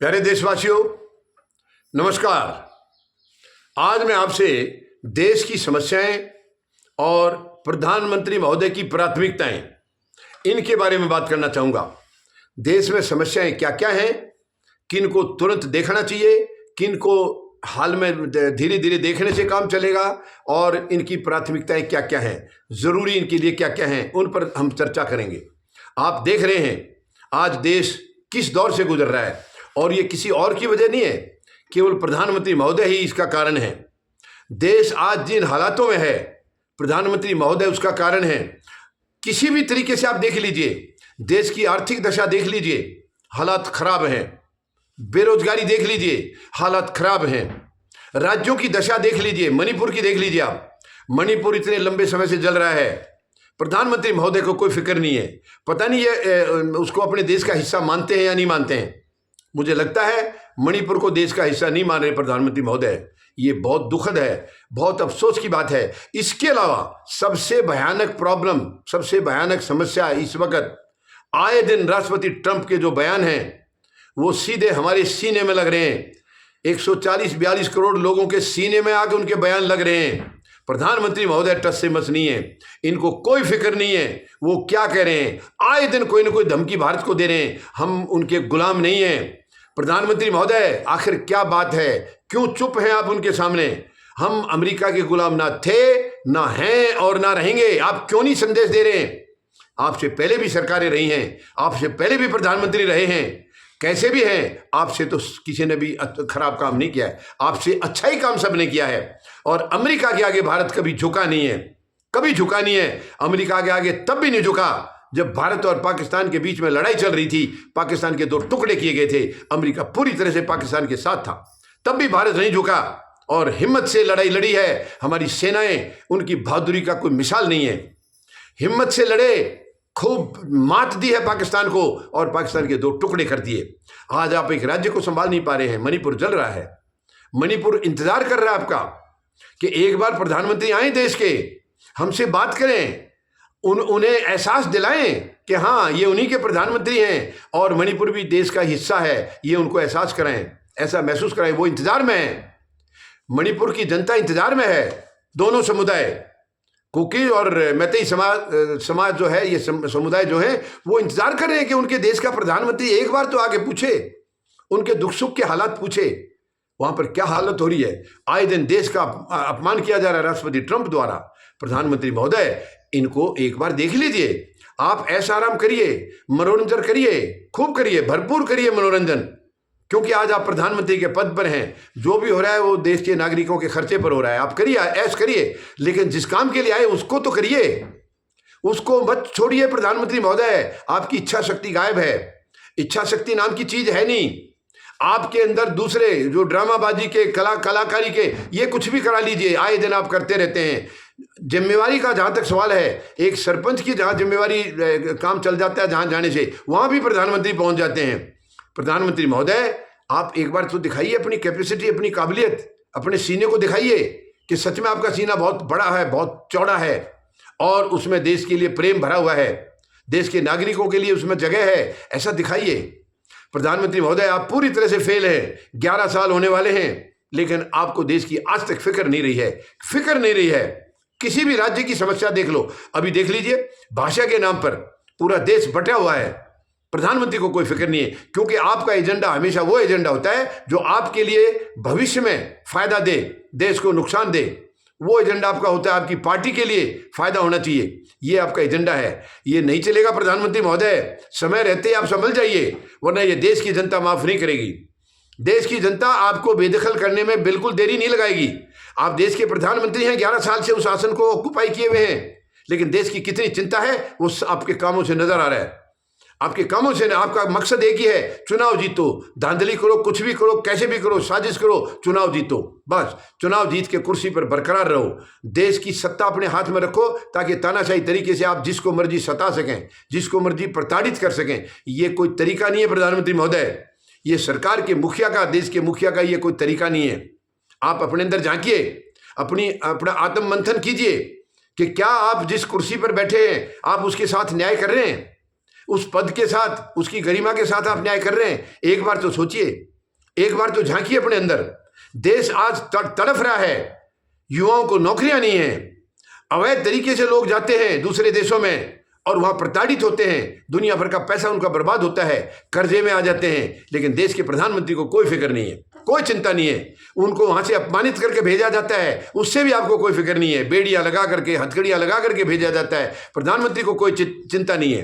प्यारे देशवासियों, नमस्कार। आज मैं आपसे देश की समस्याएं और प्रधानमंत्री महोदय की प्राथमिकताएं इनके बारे में बात करना चाहूँगा। देश में समस्याएं क्या क्या हैं, किन को तुरंत देखना चाहिए, किन को हाल में धीरे धीरे देखने से काम चलेगा और इनकी प्राथमिकताएं क्या क्या हैं, ज़रूरी इनके लिए क्या क्या हैं, उन पर हम चर्चा करेंगे। आप देख रहे हैं आज देश किस दौर से गुजर रहा है और ये किसी और की वजह नहीं है, केवल प्रधानमंत्री महोदय ही इसका कारण है। देश आज जिन हालातों में है, प्रधानमंत्री महोदय उसका कारण है। किसी भी तरीके से आप देख लीजिए, देश की आर्थिक दशा देख लीजिए, हालात खराब हैं। बेरोजगारी देख लीजिए, हालात खराब हैं। राज्यों की दशा देख लीजिए, मणिपुर की देख लीजिए आप। मणिपुर इतने लंबे समय से जल रहा है, प्रधानमंत्री महोदय को कोई फिक्र नहीं है। पता नहीं ये उसको अपने देश का हिस्सा मानते हैं या नहीं मानते हैं। मुझे लगता है मणिपुर को देश का हिस्सा नहीं मान रहे प्रधानमंत्री महोदय। ये बहुत दुखद है, बहुत अफसोस की बात है। इसके अलावा सबसे भयानक प्रॉब्लम, सबसे भयानक समस्या इस वक्त आए दिन राष्ट्रपति ट्रंप के जो बयान हैं वो सीधे हमारे सीने में लग रहे हैं। 140-42 करोड़ लोगों के सीने में आके उनके बयान लग रहे हैं। प्रधानमंत्री महोदय टस से मस नहीं है, इनको कोई फिक्र नहीं है वो क्या कह रहे हैं। आए दिन कोई ना कोई धमकी भारत को दे रहे हैं, हम उनके गुलाम नहीं हैं। प्रधानमंत्री महोदय आखिर क्या बात है, क्यों चुप हैं आप उनके सामने? हम अमेरिका के गुलाम ना थे, ना हैं और ना रहेंगे। आप क्यों नहीं संदेश दे रहे हैं? आपसे पहले भी सरकारें रही हैं, आपसे पहले भी प्रधानमंत्री रहे हैं, कैसे भी हैं। आपसे तो किसी ने भी खराब काम नहीं किया है, आपसे अच्छा ही काम सबने किया है। और अमेरिका के आगे भारत कभी झुका नहीं है, कभी झुका नहीं है। अमेरिका के आगे तब भी नहीं झुका जब भारत और पाकिस्तान के बीच में लड़ाई चल रही थी, पाकिस्तान के 2 टुकड़े किए गए थे, अमेरिका पूरी तरह से पाकिस्तान के साथ था, तब भी भारत नहीं झुका और हिम्मत से लड़ाई लड़ी है। हमारी सेनाएं, उनकी बहादुरी का कोई मिसाल नहीं है। हिम्मत से लड़े, खूब मात दी है पाकिस्तान को और पाकिस्तान के 2 टुकड़े कर दिए। आज आप एक राज्य को संभाल नहीं पा रहे हैं, मणिपुर जल रहा है। मणिपुर इंतजार कर रहा है आपका कि एक बार प्रधानमंत्री आए देश के, हमसे बात करें, उन्हें एहसास दिलाएं कि हाँ ये उन्हीं के प्रधानमंत्री हैं और मणिपुर भी देश का हिस्सा है। ये उनको एहसास कराएं, ऐसा महसूस कराएं। वो इंतजार में है, मणिपुर की जनता इंतजार में है। दोनों समुदाय, कुकी और मैतेई समाज जो है, ये समुदाय जो है वो इंतजार कर रहे हैं कि उनके देश का प्रधानमंत्री एक बार तो आगे पूछे, उनके दुख सुख के हालात पूछे, वहां पर क्या हालत हो रही है। आए दिन देश का अपमान किया जा रहा है राष्ट्रपति ट्रंप द्वारा। प्रधानमंत्री महोदय इनको एक बार देख लीजिए, आप ऐसा आराम करिए, मनोरंजन करिए, खूब करिए, भरपूर करिए मनोरंजन, क्योंकि आज आप प्रधानमंत्री के पद पर हैं। जो भी हो रहा है वो देश के नागरिकों के खर्चे पर हो रहा है। आप करिए, ऐश करिए, लेकिन जिस काम के लिए आए उसको तो करिए, उसको मत छोड़िए। प्रधानमंत्री महोदय आपकी इच्छा शक्ति गायब है, इच्छा शक्ति नाम की चीज है नहीं आपके अंदर। दूसरे जो ड्रामाबाजी के कलाकारी के ये कुछ भी करा लीजिए, आए दिन आप करते रहते हैं। जिम्मेवारी का जहाँ तक सवाल है, एक सरपंच की जहाँ जिम्मेवारी काम चल जाता है जहाँ जाने से, वहाँ भी प्रधानमंत्री पहुँच जाते हैं। प्रधानमंत्री महोदय आप एक बार तो दिखाइए अपनी कैपेसिटी, अपनी काबिलियत, अपने सीने को दिखाइए कि सच में आपका सीना बहुत बड़ा है, बहुत चौड़ा है और उसमें देश के लिए प्रेम भरा हुआ है, देश के नागरिकों के लिए उसमें जगह है, ऐसा दिखाइए। प्रधानमंत्री महोदय आप पूरी तरह से फेल हैं। 11 साल होने वाले हैं लेकिन आपको देश की आज तक फिक्र नहीं रही है, फिक्र नहीं रही है। किसी भी राज्य की समस्या देख लो, अभी देख लीजिए, भाषा के नाम पर पूरा देश बटा हुआ है। प्रधानमंत्री को कोई फिक्र नहीं है, क्योंकि आपका एजेंडा हमेशा वो एजेंडा होता है जो आपके लिए भविष्य में फायदा दे, देश को नुकसान दे। वो एजेंडा आपका होता है, आपकी पार्टी के लिए फायदा होना चाहिए, ये आपका एजेंडा है। ये नहीं चलेगा प्रधानमंत्री महोदय, समय रहते आप संभल जाइए, वरना ये देश की जनता माफ नहीं करेगी। देश की जनता आपको बेदखल करने में बिल्कुल देरी नहीं लगाएगी। आप देश के प्रधानमंत्री हैं, 11 साल से उस आसन को ऑक्युपाई किए हुए हैं, लेकिन देश की कितनी चिंता है वो आपके कामों से नजर आ रहा है। आपके कामों से, आपका मकसद एक ही है, चुनाव जीतो, धांधली करो, कुछ भी करो, कैसे भी करो, साजिश करो, चुनाव जीतो। बस चुनाव जीत के कुर्सी पर बरकरार रहो, देश की सत्ता अपने हाथ में रखो, ताकि तानाशाही तरीके से आप जिसको मर्जी सता सकें, जिसको मर्जी प्रताड़ित कर सकें। ये कोई तरीका नहीं है प्रधानमंत्री महोदय, ये सरकार के मुखिया का, देश के मुखिया का ये कोई तरीका नहीं है। आप अपने अंदर झांकिए, अपना आत्म मंथन कीजिए कि क्या आप जिस कुर्सी पर बैठे हैं आप उसके साथ न्याय कर रहे हैं, उस पद के साथ, उसकी गरिमा के साथ आप न्याय कर रहे हैं। एक बार तो सोचिए, एक बार तो झांकिए अपने अंदर। देश आज तड़फ रहा है, युवाओं को नौकरियां नहीं है, अवैध तरीके से लोग जाते हैं दूसरे देशों में और वहां प्रताड़ित होते हैं, दुनिया भर का पैसा उनका बर्बाद होता है, कर्जे में आ जाते हैं, लेकिन देश के प्रधानमंत्री को कोई फिक्र नहीं है, कोई चिंता नहीं है। उनको वहां से अपमानित करके भेजा जाता है, उससे भी आपको कोई फिक्र नहीं है। बेड़ियां लगा करके, हथकड़ियां लगा करके भेजा जाता है, प्रधानमंत्री को कोई चिंता नहीं है।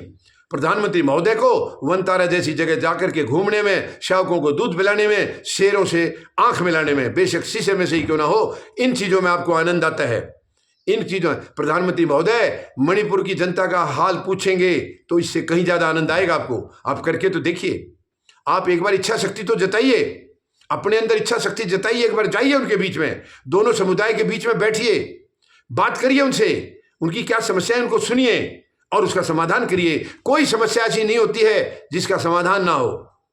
प्रधानमंत्री महोदय को वनतारा जैसी जगह जाकर के घूमने में, शावकों को दूध पिलाने में, शेरों से आंख मिलाने में, बेशक शीशे में से ही क्यों ना हो, इन चीजों में आपको आनंद आता है। इन चीजों, प्रधानमंत्री महोदय मणिपुर की जनता का हाल पूछेंगे तो इससे कहीं ज्यादा आनंद आएगा आपको। आप करके तो देखिए, आप एक बार इच्छा शक्ति तो जताइए, अपने अंदर इच्छा शक्ति जताइए, एक बार जाइए उनके बीच में, दोनों समुदाय के बीच में बैठिए, बात करिए उनसे, उनकी क्या समस्या है उनको सुनिए और उसका समाधान करिए। कोई समस्या ऐसी नहीं होती है जिसका समाधान ना हो,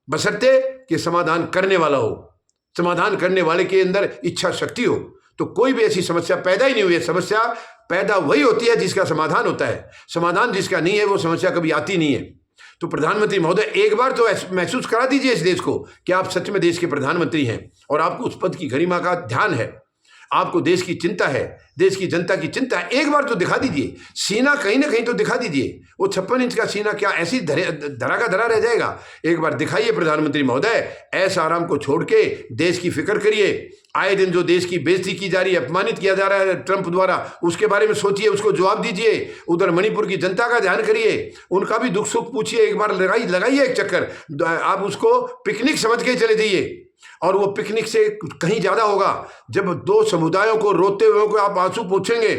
बशर्ते कि समाधान करने वाला हो, समाधान करने वाले के अंदर इच्छा शक्ति हो। तो कोई भी ऐसी समस्या पैदा ही नहीं हुई है। समस्या पैदा वही होती है जिसका समाधान होता है, समाधान जिसका नहीं है वो समस्या कभी आती नहीं है। तो प्रधानमंत्री महोदय एक बार तो महसूस करा दीजिए इस देश को कि आप सच में देश के प्रधानमंत्री हैं और आपको उस पद की गरिमा का ध्यान है, आपको देश की चिंता है, देश की जनता की चिंता है। एक बार तो दिखा दीजिए, सीना कहीं ना कहीं तो दिखा दीजिए। वो 56 इंच का सीना क्या ऐसी धरा का धरा रह जाएगा? एक बार दिखाइए प्रधानमंत्री महोदय, ऐसा आराम को छोड़ के देश की फिक्र करिए। आए दिन जो देश की बेइज्जती की जा रही है, अपमानित किया जा रहा है ट्रंप द्वारा, उसके बारे में सोचिए, उसको जवाब दीजिए। उधर मणिपुर की जनता का ध्यान करिए, उनका भी दुख सुख पूछिए, एक बार लगाइए एक चक्कर। आप उसको पिकनिक समझ के चले जाइए और वो पिकनिक से कहीं ज्यादा होगा जब दो समुदायों को रोते हुए को आप आंसू पूछेंगे,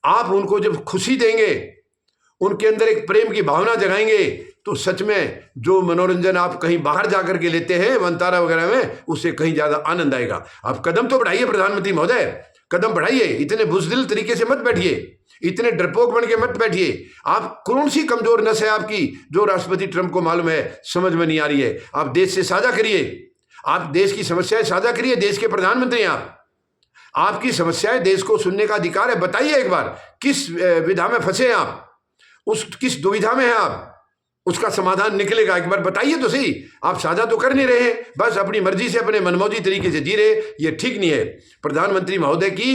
आप उनको जब खुशी देंगे, उनके अंदर एक प्रेम की भावना जगाएंगे, तो सच में जो मनोरंजन आप कहीं बाहर जाकर के लेते हैं वनतारा वगैरह में, उससे कहीं ज्यादा आनंद आएगा। आप कदम तो बढ़ाइए प्रधानमंत्री महोदय, कदम बढ़ाइए, इतने बुज़दिल तरीके से मत बैठिए, इतने डरपोक बन के मत बैठिए। आप कौन सी कमजोर नस है आपकी जो राष्ट्रपति ट्रंप को मालूम है, समझ में नहीं आ रही है? आप देश से साझा करिए, आप देश की समस्याएं साझा करिए, देश के प्रधानमंत्री हैं आप, आपकी समस्याएं देश को सुनने का अधिकार है। बताइए एक बार किस विधा में फंसे हैं आप, उस किस दुविधा में हैं आप, उसका समाधान निकलेगा। एक बार बताइए तो सही। आप साझा तो कर नहीं रहे हैं, बस अपनी मर्जी से अपने मनमौजी तरीके से जी रहे, ये ठीक नहीं है। प्रधानमंत्री महोदय की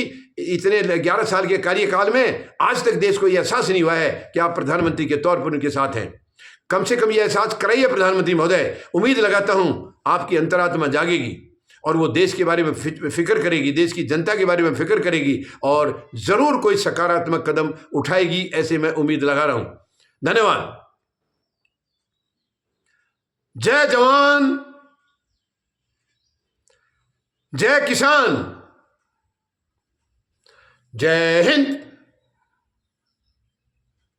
इतने 11 साल के कार्यकाल में आज तक देश को यह एहसास नहीं हुआ है कि आप प्रधानमंत्री के तौर पर उनके साथ हैं। कम से कम यह एहसास कराइए प्रधानमंत्री महोदय। उम्मीद लगाता हूं आपकी अंतरात्मा जागेगी और वो देश के बारे में फिक्र करेगी, देश की जनता के बारे में फिक्र करेगी और जरूर कोई सकारात्मक कदम उठाएगी, ऐसे मैं उम्मीद लगा रहा हूं। धन्यवाद। जय जवान, जय किसान, जय हिंद।